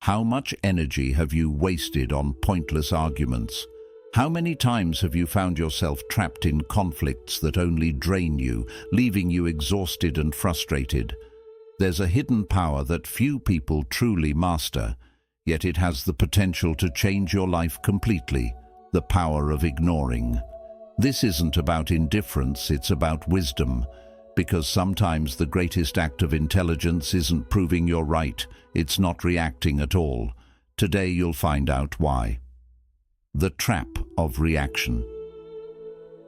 How much energy have you wasted on pointless arguments? How many times have you found yourself trapped in conflicts that only drain you, leaving you exhausted and frustrated? There's a hidden power that few people truly master, yet it has the potential to change your life completely: the power of ignoring. This isn't about indifference, it's about wisdom, because sometimes the greatest act of intelligence isn't proving you're right, it's not reacting at all. Today you'll find out why. The trap of reaction.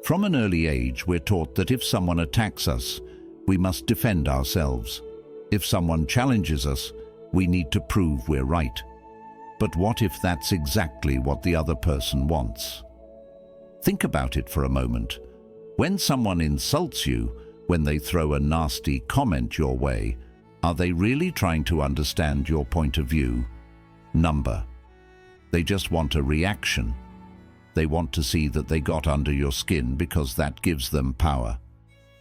From an early age, we're taught that if someone attacks us, we must defend ourselves. If someone challenges us, we need to prove we're right. But what if that's exactly what the other person wants? Think about it for a moment. When someone insults you, when they throw a nasty comment your way, are they really trying to understand your point of view? Number. They just want a reaction. They want to see that they got under your skin because that gives them power.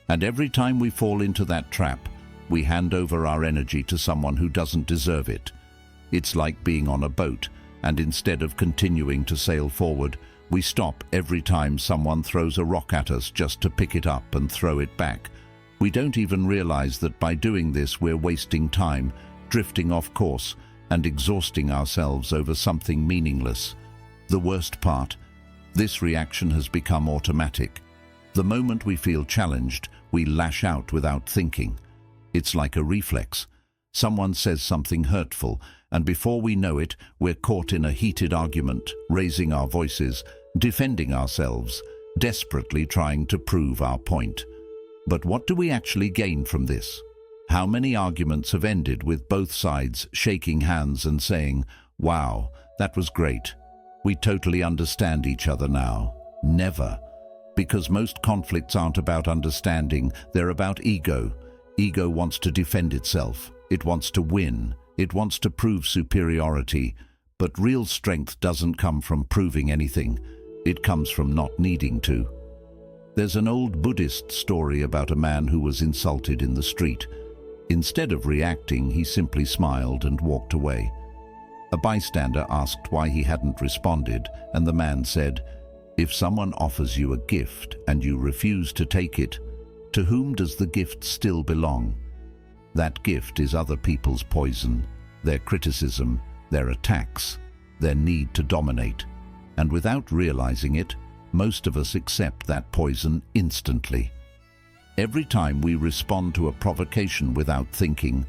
And every time we fall into that trap, we hand over our energy to someone who doesn't deserve it. It's like being on a boat, and instead of continuing to sail forward, we stop every time someone throws a rock at us just to pick it up and throw it back. We don't even realize that by doing this we're wasting time, drifting off course, and exhausting ourselves over something meaningless. The worst part, this reaction has become automatic. The moment we feel challenged, we lash out without thinking. It's like a reflex. Someone says something hurtful, and before we know it, we're caught in a heated argument, raising our voices, defending ourselves, desperately trying to prove our point. But what do we actually gain from this? How many arguments have ended with both sides shaking hands and saying, "Wow, that was great. We totally understand each other now"? Never. Because most conflicts aren't about understanding, they're about ego. Ego wants to defend itself. It wants to win. It wants to prove superiority. But real strength doesn't come from proving anything. It comes from not needing to. There's an old Buddhist story about a man who was insulted in the street. Instead of reacting, he simply smiled and walked away. A bystander asked why he hadn't responded, and the man said, "If someone offers you a gift and you refuse to take it, to whom does the gift still belong? That gift is other people's poison, their criticism, their attacks, their need to dominate." And without realizing it, most of us accept that poison instantly. Every time we respond to a provocation without thinking,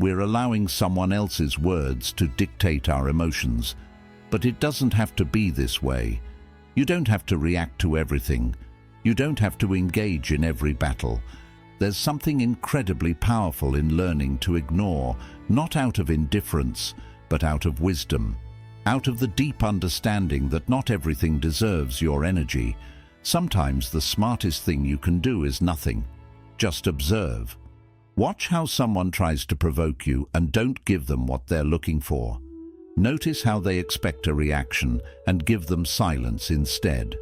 we're allowing someone else's words to dictate our emotions. But it doesn't have to be this way. You don't have to react to everything. You don't have to engage in every battle. There's something incredibly powerful in learning to ignore, not out of indifference, but out of wisdom. Out of the deep understanding that not everything deserves your energy. Sometimes the smartest thing you can do is nothing. Just observe. Watch how someone tries to provoke you and don't give them what they're looking for. Notice how they expect a reaction and give them silence instead.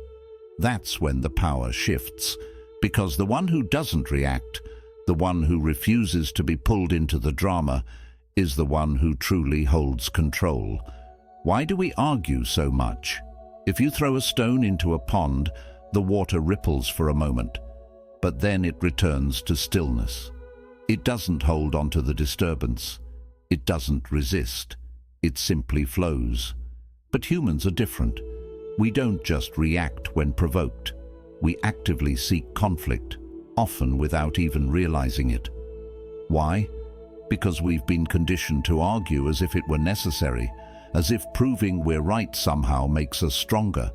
That's when the power shifts, because the one who doesn't react, the one who refuses to be pulled into the drama, is the one who truly holds control. Why do we argue so much? If you throw a stone into a pond, the water ripples for a moment, but then it returns to stillness. It doesn't hold on to the disturbance. It doesn't resist. It simply flows. But humans are different. We don't just react when provoked. We actively seek conflict, often without even realizing it. Why? Because we've been conditioned to argue as if it were necessary, as if proving we're right somehow makes us stronger.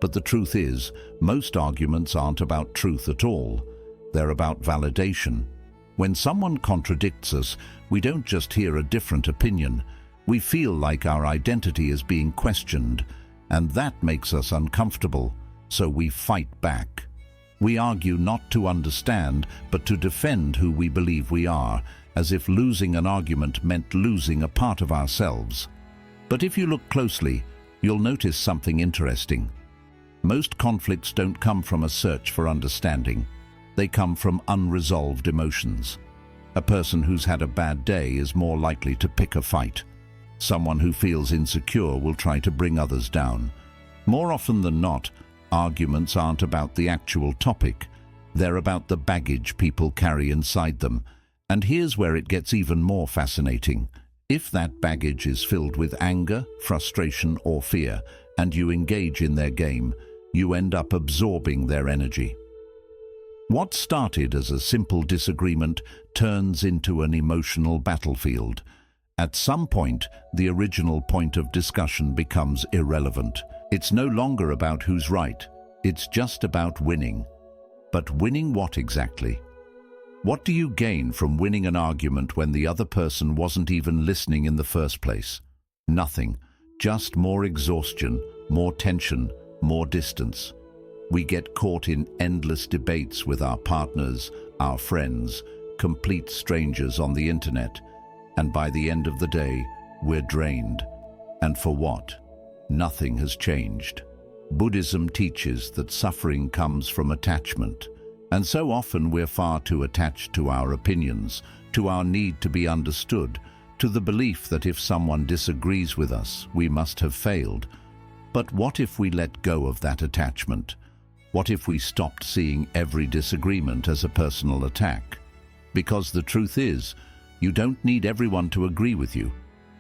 But the truth is, most arguments aren't about truth at all. They're about validation. When someone contradicts us, we don't just hear a different opinion. We feel like our identity is being questioned, and that makes us uncomfortable, so we fight back. We argue not to understand, but to defend who we believe we are, as if losing an argument meant losing a part of ourselves. But if you look closely, you'll notice something interesting. Most conflicts don't come from a search for understanding. They come from unresolved emotions. A person who's had a bad day is more likely to pick a fight. Someone who feels insecure will try to bring others down. More often than not, arguments aren't about the actual topic. They're about the baggage people carry inside them. And here's where it gets even more fascinating. If that baggage is filled with anger, frustration, or fear, and you engage in their game, you end up absorbing their energy. What started as a simple disagreement turns into an emotional battlefield. At some point, the original point of discussion becomes irrelevant. It's no longer about who's right. It's just about winning. But winning what exactly? What do you gain from winning an argument when the other person wasn't even listening in the first place? Nothing. Just more exhaustion, more tension, more distance. We get caught in endless debates with our partners, our friends, complete strangers on the internet. And by the end of the day, we're drained. And for what? Nothing has changed. Buddhism teaches that suffering comes from attachment. And so often we're far too attached to our opinions, to our need to be understood, to the belief that if someone disagrees with us, we must have failed. But what if we let go of that attachment? What if we stopped seeing every disagreement as a personal attack? Because the truth is, you don't need everyone to agree with you.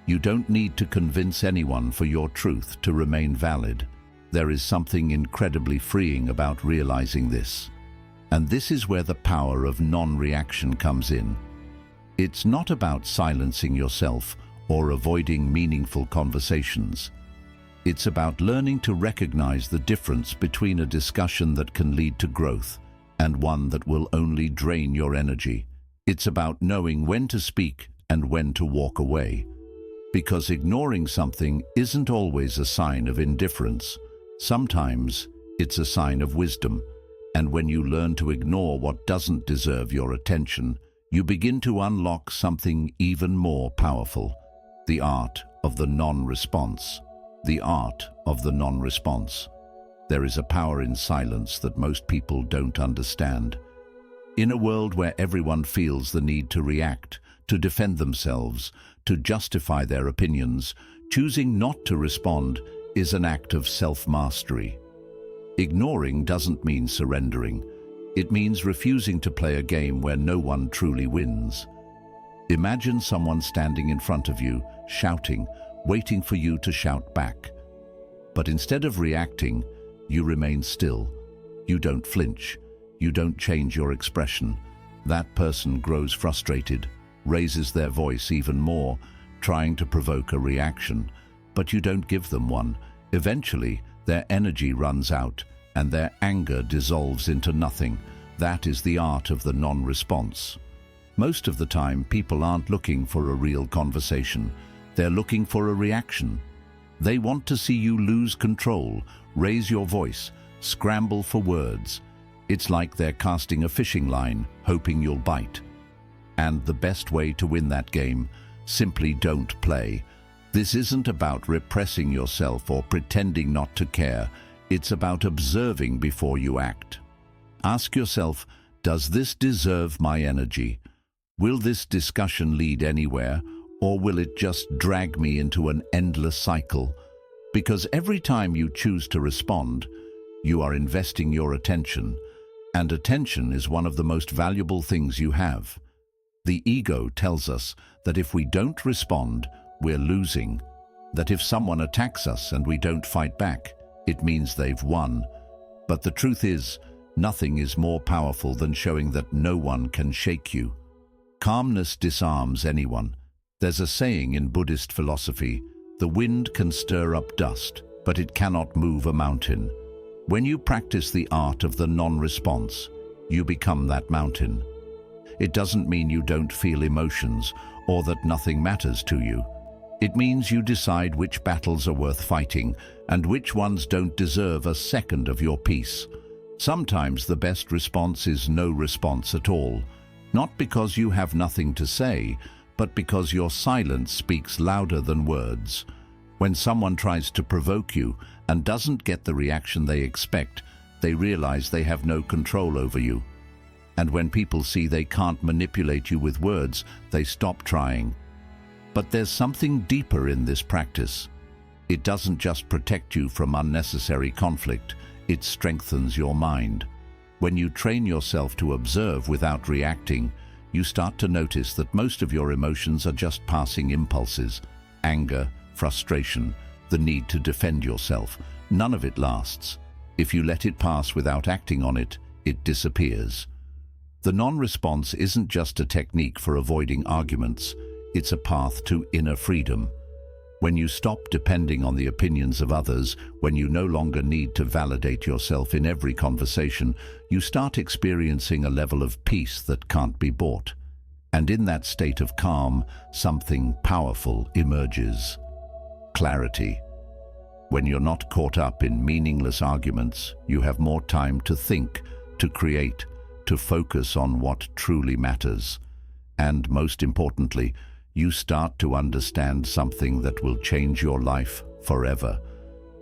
You don't need to convince anyone for your truth to remain valid. There is something incredibly freeing about realizing this. And this is where the power of non-reaction comes in. It's not about silencing yourself or avoiding meaningful conversations. It's about learning to recognize the difference between a discussion that can lead to growth and one that will only drain your energy. It's about knowing when to speak and when to walk away. Because ignoring something isn't always a sign of indifference. Sometimes it's a sign of wisdom. And when you learn to ignore what doesn't deserve your attention, you begin to unlock something even more powerful. The art of the non-response. The art of the non-response. There is a power in silence that most people don't understand. In a world where everyone feels the need to react, to defend themselves, to justify their opinions, choosing not to respond is an act of self-mastery. Ignoring doesn't mean surrendering. It means refusing to play a game where no one truly wins. Imagine someone standing in front of you, shouting, waiting for you to shout back. But instead of reacting, you remain still. You don't flinch. You don't change your expression. That person grows frustrated, raises their voice even more, trying to provoke a reaction, but you don't give them one. Eventually, their energy runs out, and their anger dissolves into nothing. That is the art of the non-response. Most of the time, people aren't looking for a real conversation. They're looking for a reaction. They want to see you lose control, raise your voice, scramble for words. It's like they're casting a fishing line, hoping you'll bite. And the best way to win that game, simply don't play. This isn't about repressing yourself or pretending not to care. It's about observing before you act. Ask yourself, does this deserve my energy? Will this discussion lead anywhere, or will it just drag me into an endless cycle? Because every time you choose to respond, you are investing your attention, and attention is one of the most valuable things you have. The ego tells us that if we don't respond, we're losing, that if someone attacks us and we don't fight back, it means they've won. But the truth is, nothing is more powerful than showing that no one can shake you. Calmness disarms anyone. There's a saying in Buddhist philosophy, the wind can stir up dust, but it cannot move a mountain. When you practice the art of the non-response, you become that mountain. It doesn't mean you don't feel emotions or that nothing matters to you. It means you decide which battles are worth fighting and which ones don't deserve a second of your peace. Sometimes the best response is no response at all, not because you have nothing to say, but because your silence speaks louder than words. When someone tries to provoke you and doesn't get the reaction they expect, they realize they have no control over you. And when people see they can't manipulate you with words, they stop trying. But there's something deeper in this practice. It doesn't just protect you from unnecessary conflict, it strengthens your mind. When you train yourself to observe without reacting, you start to notice that most of your emotions are just passing impulses. Anger, frustration, the need to defend yourself. None of it lasts. If you let it pass without acting on it, it disappears. The non-response isn't just a technique for avoiding arguments, it's a path to inner freedom. When you stop depending on the opinions of others, when you no longer need to validate yourself in every conversation, you start experiencing a level of peace that can't be bought. And in that state of calm, something powerful emerges. Clarity. When you're not caught up in meaningless arguments, you have more time to think, to create, to focus on what truly matters. And most importantly, you start to understand something that will change your life forever.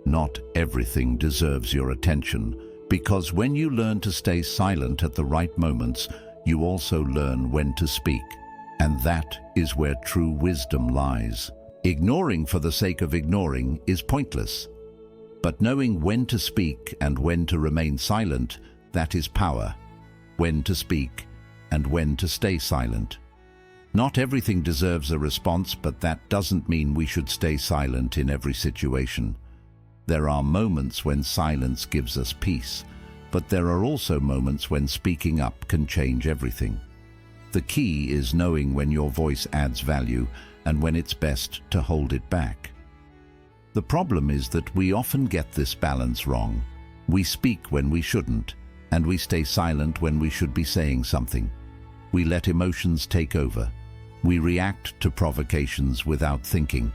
Not everything deserves your attention, because when you learn to stay silent at the right moments, you also learn when to speak. And that is where true wisdom lies. Ignoring for the sake of ignoring is pointless. But knowing when to speak and when to remain silent, that is power. When to speak and when to stay silent. Not everything deserves a response, but that doesn't mean we should stay silent in every situation. There are moments when silence gives us peace, but there are also moments when speaking up can change everything. The key is knowing when your voice adds value and when it's best to hold it back. The problem is that we often get this balance wrong. We speak when we shouldn't, and we stay silent when we should be saying something. We let emotions take over. We react to provocations without thinking,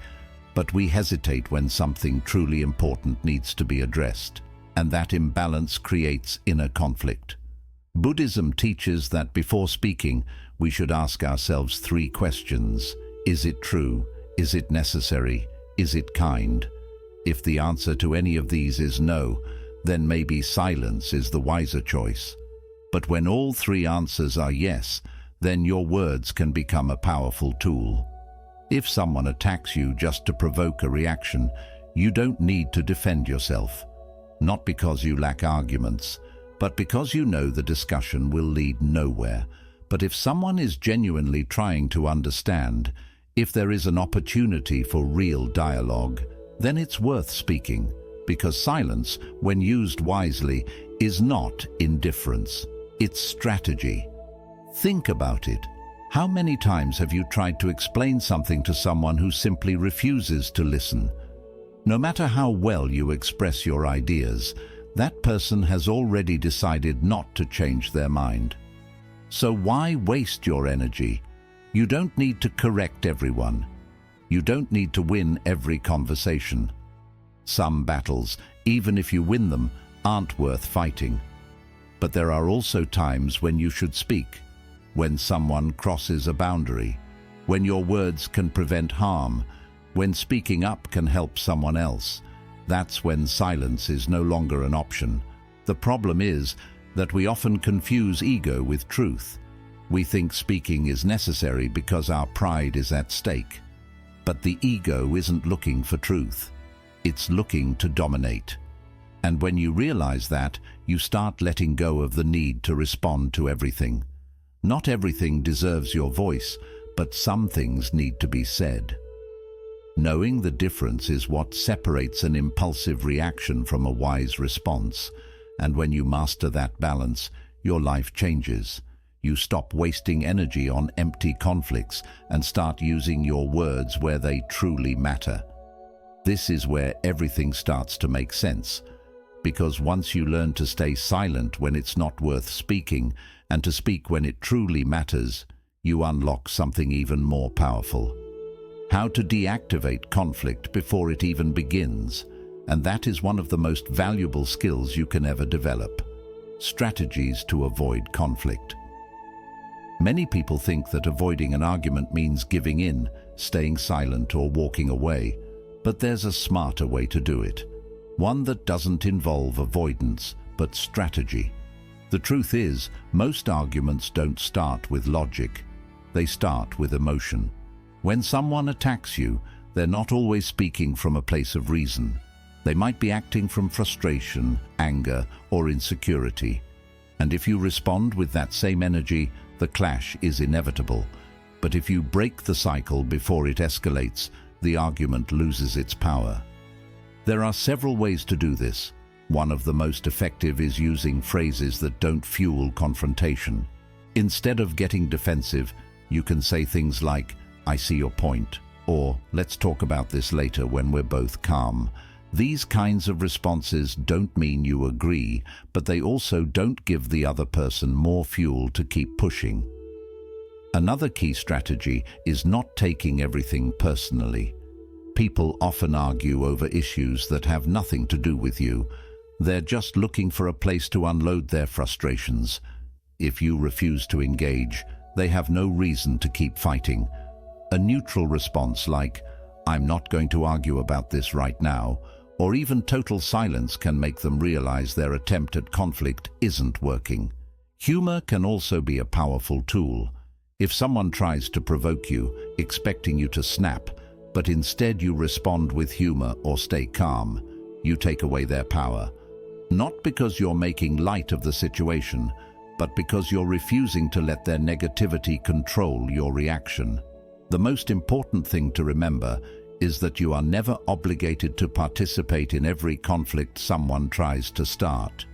but we hesitate when something truly important needs to be addressed, and that imbalance creates inner conflict. Buddhism teaches that before speaking, we should ask ourselves 3 questions. Is it true? Is it necessary? Is it kind? If the answer to any of these is no, then maybe silence is the wiser choice. But when all 3 answers are yes, then your words can become a powerful tool. If someone attacks you just to provoke a reaction, you don't need to defend yourself. Not because you lack arguments, but because you know the discussion will lead nowhere. But if someone is genuinely trying to understand, if there is an opportunity for real dialogue, then it's worth speaking, because silence, when used wisely, is not indifference. It's strategy. Think about it. How many times have you tried to explain something to someone who simply refuses to listen? No matter how well you express your ideas, that person has already decided not to change their mind. So why waste your energy? You don't need to correct everyone. You don't need to win every conversation. Some battles, even if you win them, aren't worth fighting. But there are also times when you should speak. When someone crosses a boundary, when your words can prevent harm, when speaking up can help someone else, that's when silence is no longer an option. The problem is that we often confuse ego with truth. We think speaking is necessary because our pride is at stake. But the ego isn't looking for truth. It's looking to dominate. And when you realize that, you start letting go of the need to respond to everything. Not everything deserves your voice, but some things need to be said. Knowing the difference is what separates an impulsive reaction from a wise response, and when you master that balance, your life changes. You stop wasting energy on empty conflicts and start using your words where they truly matter. This is where everything starts to make sense. Because once you learn to stay silent when it's not worth speaking, and to speak when it truly matters, you unlock something even more powerful. How to deactivate conflict before it even begins, and that is one of the most valuable skills you can ever develop. Strategies to avoid conflict. Many people think that avoiding an argument means giving in, staying silent or walking away, but there's a smarter way to do it. One that doesn't involve avoidance, but strategy. The truth is, most arguments don't start with logic. They start with emotion. When someone attacks you, they're not always speaking from a place of reason. They might be acting from frustration, anger, or insecurity. And if you respond with that same energy, the clash is inevitable. But if you break the cycle before it escalates, the argument loses its power. There are several ways to do this. One of the most effective is using phrases that don't fuel confrontation. Instead of getting defensive, you can say things like, "I see your point," or "Let's talk about this later when we're both calm." These kinds of responses don't mean you agree, but they also don't give the other person more fuel to keep pushing. Another key strategy is not taking everything personally. People often argue over issues that have nothing to do with you. They're just looking for a place to unload their frustrations. If you refuse to engage, they have no reason to keep fighting. A neutral response like, "I'm not going to argue about this right now," or even total silence can make them realize their attempt at conflict isn't working. Humor can also be a powerful tool. If someone tries to provoke you, expecting you to snap, but instead you respond with humor or stay calm, you take away their power. Not because you're making light of the situation, but because you're refusing to let their negativity control your reaction. The most important thing to remember is that you are never obligated to participate in every conflict someone tries to start.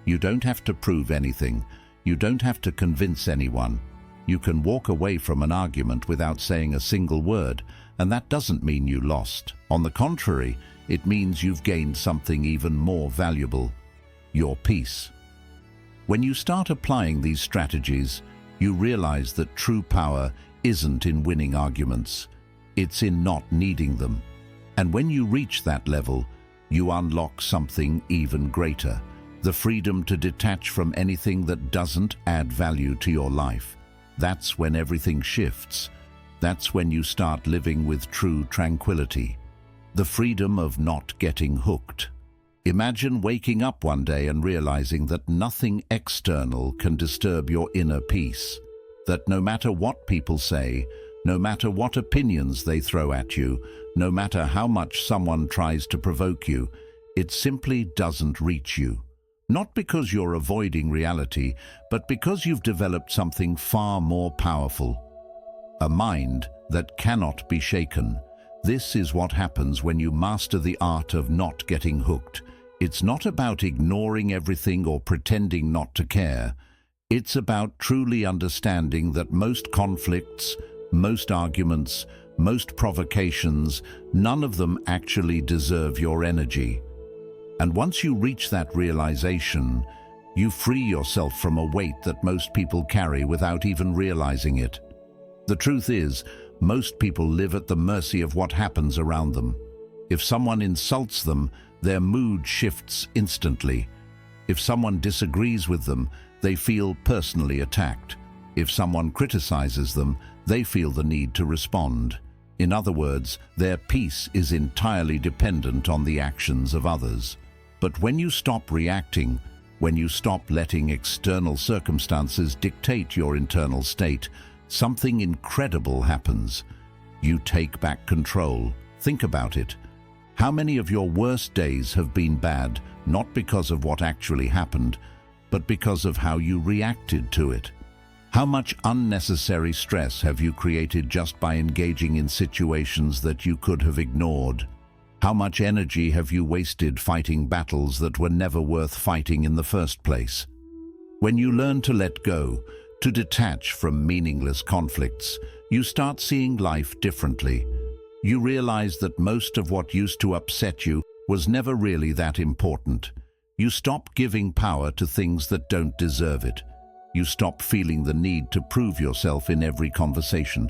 You don't have to prove anything. You don't have to convince anyone. You can walk away from an argument without saying a single word, and that doesn't mean you lost. On the contrary, it means you've gained something even more valuable: your peace. When you start applying these strategies, you realize that true power isn't in winning arguments. It's in not needing them. And when you reach that level, you unlock something even greater: the freedom to detach from anything that doesn't add value to your life. That's when everything shifts. That's when you start living with true tranquility. The freedom of not getting hooked. Imagine waking up one day and realizing that nothing external can disturb your inner peace. That no matter what people say, no matter what opinions they throw at you, no matter how much someone tries to provoke you, it simply doesn't reach you. Not because you're avoiding reality, but because you've developed something far more powerful: a mind that cannot be shaken. This is what happens when you master the art of not getting hooked. It's not about ignoring everything or pretending not to care. It's about truly understanding that most conflicts, most arguments, most provocations, none of them actually deserve your energy. And once you reach that realization, you free yourself from a weight that most people carry without even realizing it. The truth is, most people live at the mercy of what happens around them. If someone insults them, their mood shifts instantly. If someone disagrees with them, they feel personally attacked. If someone criticizes them, they feel the need to respond. In other words, their peace is entirely dependent on the actions of others. But when you stop reacting, when you stop letting external circumstances dictate your internal state, something incredible happens. You take back control. Think about it. How many of your worst days have been bad, not because of what actually happened, but because of how you reacted to it? How much unnecessary stress have you created just by engaging in situations that you could have ignored? How much energy have you wasted fighting battles that were never worth fighting in the first place? When you learn to let go, to detach from meaningless conflicts, you start seeing life differently. You realize that most of what used to upset you was never really that important. You stop giving power to things that don't deserve it. You stop feeling the need to prove yourself in every conversation.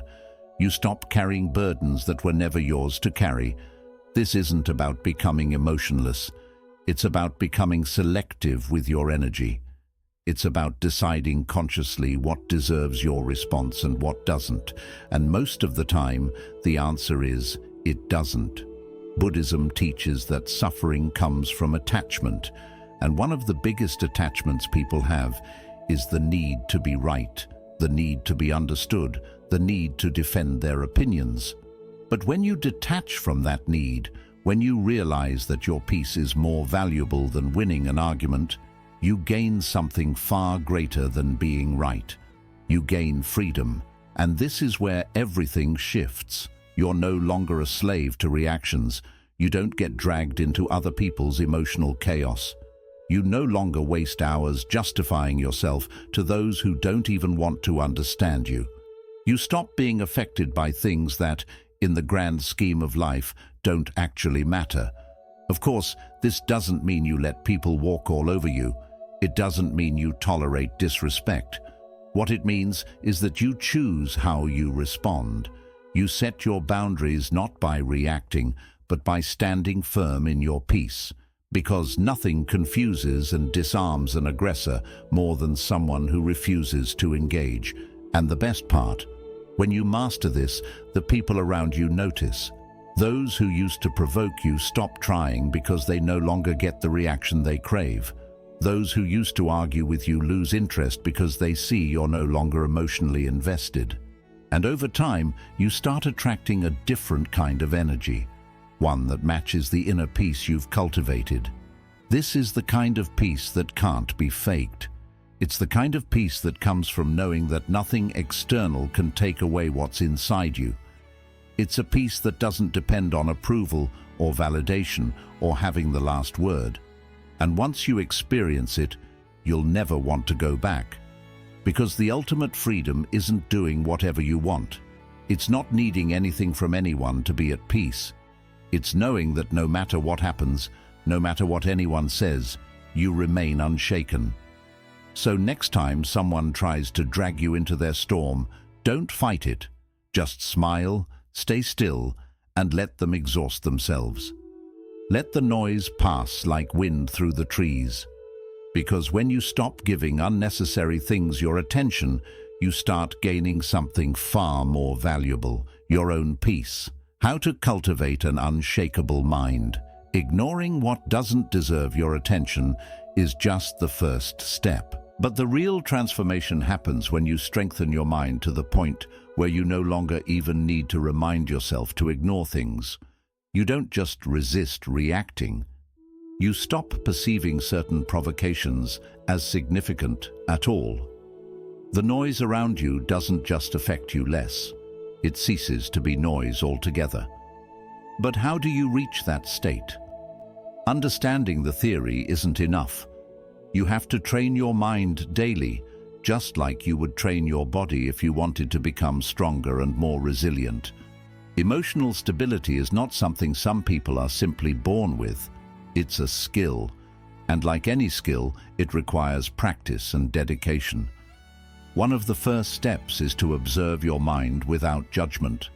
You stop carrying burdens that were never yours to carry. This isn't about becoming emotionless. It's about becoming selective with your energy. It's about deciding consciously what deserves your response and what doesn't. And most of the time, the answer is, it doesn't. Buddhism teaches that suffering comes from attachment, and one of the biggest attachments people have is the need to be right, the need to be understood, the need to defend their opinions. But when you detach from that need, when you realize that your peace is more valuable than winning an argument, you gain something far greater than being right. You gain freedom, and this is where everything shifts. You're no longer a slave to reactions. You don't get dragged into other people's emotional chaos. You no longer waste hours justifying yourself to those who don't even want to understand you. You stop being affected by things that, in the grand scheme of life, don't actually matter. Of course, this doesn't mean you let people walk all over you. It doesn't mean you tolerate disrespect. What it means is that you choose how you respond. You set your boundaries not by reacting, but by standing firm in your peace. Because nothing confuses and disarms an aggressor more than someone who refuses to engage. And the best part, when you master this, the people around you notice. Those who used to provoke you stop trying because they no longer get the reaction they crave. Those who used to argue with you lose interest because they see you're no longer emotionally invested. And over time, you start attracting a different kind of energy, one that matches the inner peace you've cultivated. This is the kind of peace that can't be faked. It's the kind of peace that comes from knowing that nothing external can take away what's inside you. It's a peace that doesn't depend on approval or validation or having the last word. And once you experience it, you'll never want to go back. Because the ultimate freedom isn't doing whatever you want. It's not needing anything from anyone to be at peace. It's knowing that no matter what happens, no matter what anyone says, you remain unshaken. So next time someone tries to drag you into their storm, don't fight it. Just smile, stay still, and let them exhaust themselves. Let the noise pass like wind through the trees. Because when you stop giving unnecessary things your attention, you start gaining something far more valuable, your own peace. How to cultivate an unshakable mind. Ignoring what doesn't deserve your attention is just the first step. But the real transformation happens when you strengthen your mind to the point where you no longer even need to remind yourself to ignore things. You don't just resist reacting. You stop perceiving certain provocations as significant at all. The noise around you doesn't just affect you less. It ceases to be noise altogether. But how do you reach that state? Understanding the theory isn't enough. You have to train your mind daily, just like you would train your body if you wanted to become stronger and more resilient. Emotional stability is not something some people are simply born with. It's a skill, and like any skill, it requires practice and dedication. One of the first steps is to observe your mind without judgment.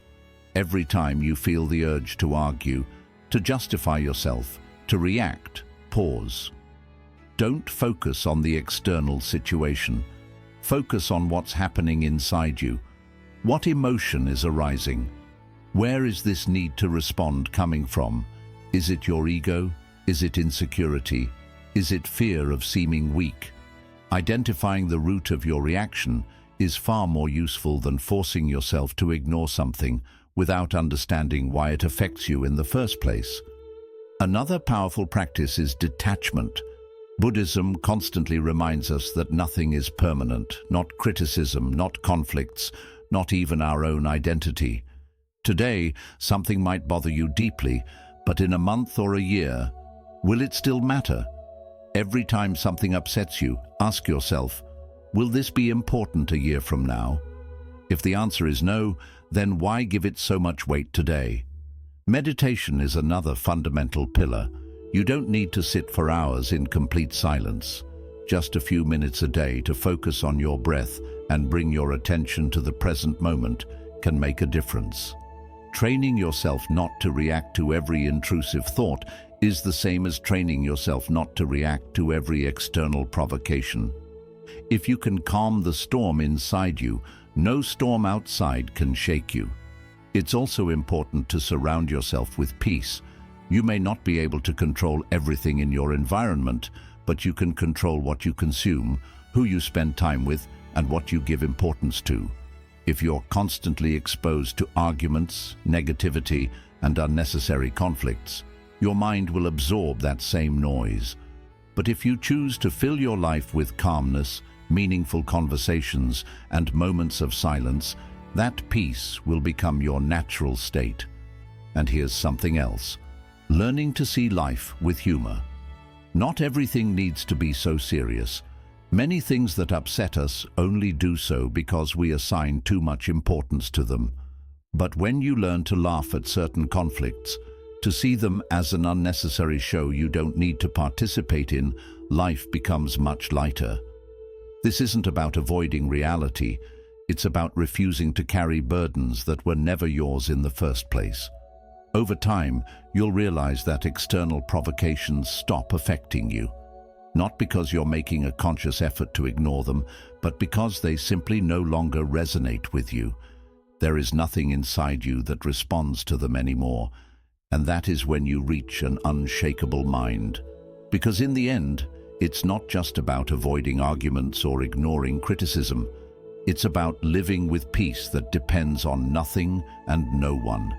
Every time you feel the urge to argue, to justify yourself, to react, pause. Don't focus on the external situation. Focus on what's happening inside you. What emotion is arising? Where is this need to respond coming from? Is it your ego? Is it insecurity? Is it fear of seeming weak? Identifying the root of your reaction is far more useful than forcing yourself to ignore something without understanding why it affects you in the first place. Another powerful practice is detachment. Buddhism constantly reminds us that nothing is permanent, not criticism, not conflicts, not even our own identity. Today, something might bother you deeply, but in a month or a year, will it still matter? Every time something upsets you, ask yourself, will this be important a year from now? If the answer is no, then why give it so much weight today? Meditation is another fundamental pillar. You don't need to sit for hours in complete silence. Just a few minutes a day to focus on your breath and bring your attention to the present moment can make a difference. Training yourself not to react to every intrusive thought is the same as training yourself not to react to every external provocation. If you can calm the storm inside you, no storm outside can shake you. It's also important to surround yourself with peace. You may not be able to control everything in your environment, but you can control what you consume, who you spend time with, and what you give importance to. If you're constantly exposed to arguments, negativity, and unnecessary conflicts, your mind will absorb that same noise. But if you choose to fill your life with calmness, meaningful conversations, and moments of silence, that peace will become your natural state. And here's something else: learning to see life with humor. Not everything needs to be so serious. Many things that upset us only do so because we assign too much importance to them. But when you learn to laugh at certain conflicts, to see them as an unnecessary show you don't need to participate in, life becomes much lighter. This isn't about avoiding reality. It's about refusing to carry burdens that were never yours in the first place. Over time, you'll realize that external provocations stop affecting you. Not because you're making a conscious effort to ignore them, but because they simply no longer resonate with you. There is nothing inside you that responds to them anymore, and that is when you reach an unshakable mind. Because in the end, it's not just about avoiding arguments or ignoring criticism. It's about living with peace that depends on nothing and no one.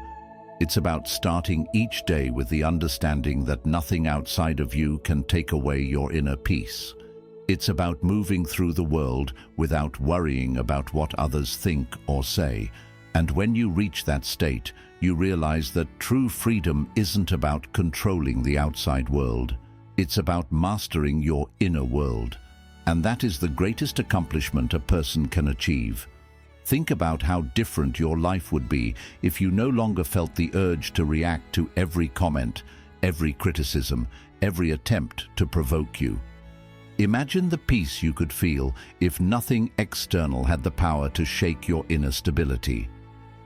It's about starting each day with the understanding that nothing outside of you can take away your inner peace. It's about moving through the world without worrying about what others think or say. And when you reach that state, you realize that true freedom isn't about controlling the outside world. It's about mastering your inner world. And that is the greatest accomplishment a person can achieve. Think about how different your life would be if you no longer felt the urge to react to every comment, every criticism, every attempt to provoke you. Imagine the peace you could feel if nothing external had the power to shake your inner stability.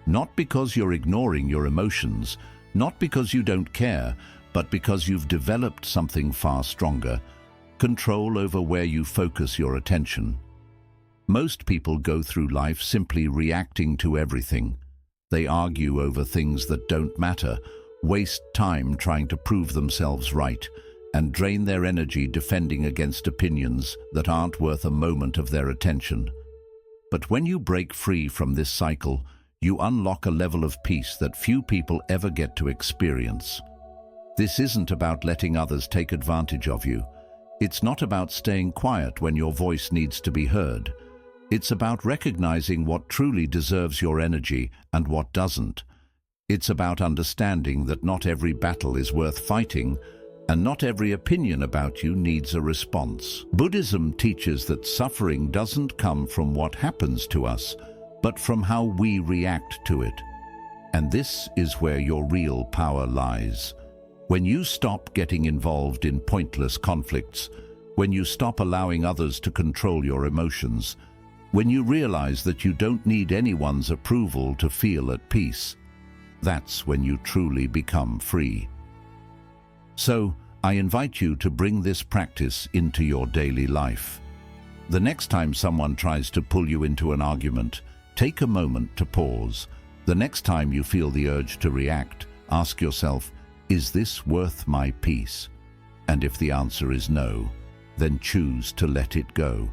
Not because you're ignoring your emotions, not because you don't care, but because you've developed something far stronger: control over where you focus your attention. Most people go through life simply reacting to everything. They argue over things that don't matter, waste time trying to prove themselves right, and drain their energy defending against opinions that aren't worth a moment of their attention. But when you break free from this cycle, you unlock a level of peace that few people ever get to experience. This isn't about letting others take advantage of you. It's not about staying quiet when your voice needs to be heard. It's about recognizing what truly deserves your energy and what doesn't. It's about understanding that not every battle is worth fighting, and not every opinion about you needs a response. Buddhism teaches that suffering doesn't come from what happens to us, but from how we react to it. And this is where your real power lies. When you stop getting involved in pointless conflicts, when you stop allowing others to control your emotions, when you realize that you don't need anyone's approval to feel at peace, that's when you truly become free. So, I invite you to bring this practice into your daily life. The next time someone tries to pull you into an argument, take a moment to pause. The next time you feel the urge to react, ask yourself, is this worth my peace? And if the answer is no, then choose to let it go.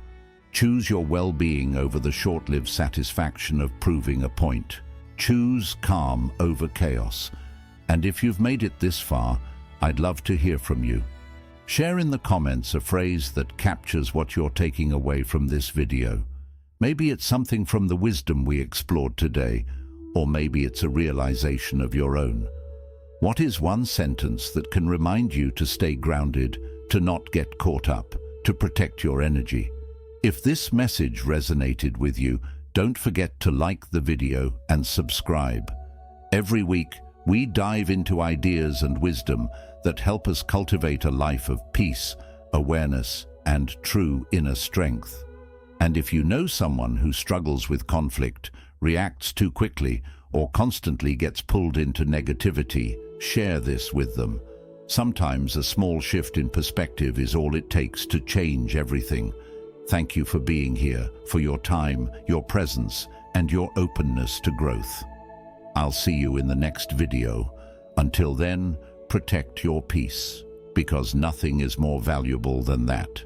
Choose your well-being over the short-lived satisfaction of proving a point. Choose calm over chaos. And if you've made it this far, I'd love to hear from you. Share in the comments a phrase that captures what you're taking away from this video. Maybe it's something from the wisdom we explored today, or maybe it's a realization of your own. What is one sentence that can remind you to stay grounded, to not get caught up, to protect your energy? If this message resonated with you, don't forget to like the video and subscribe. Every week, we dive into ideas and wisdom that help us cultivate a life of peace, awareness, and true inner strength. And if you know someone who struggles with conflict, reacts too quickly, or constantly gets pulled into negativity, share this with them. Sometimes a small shift in perspective is all it takes to change everything. Thank you for being here, for your time, your presence, and your openness to growth. I'll see you in the next video. Until then, protect your peace, because nothing is more valuable than that.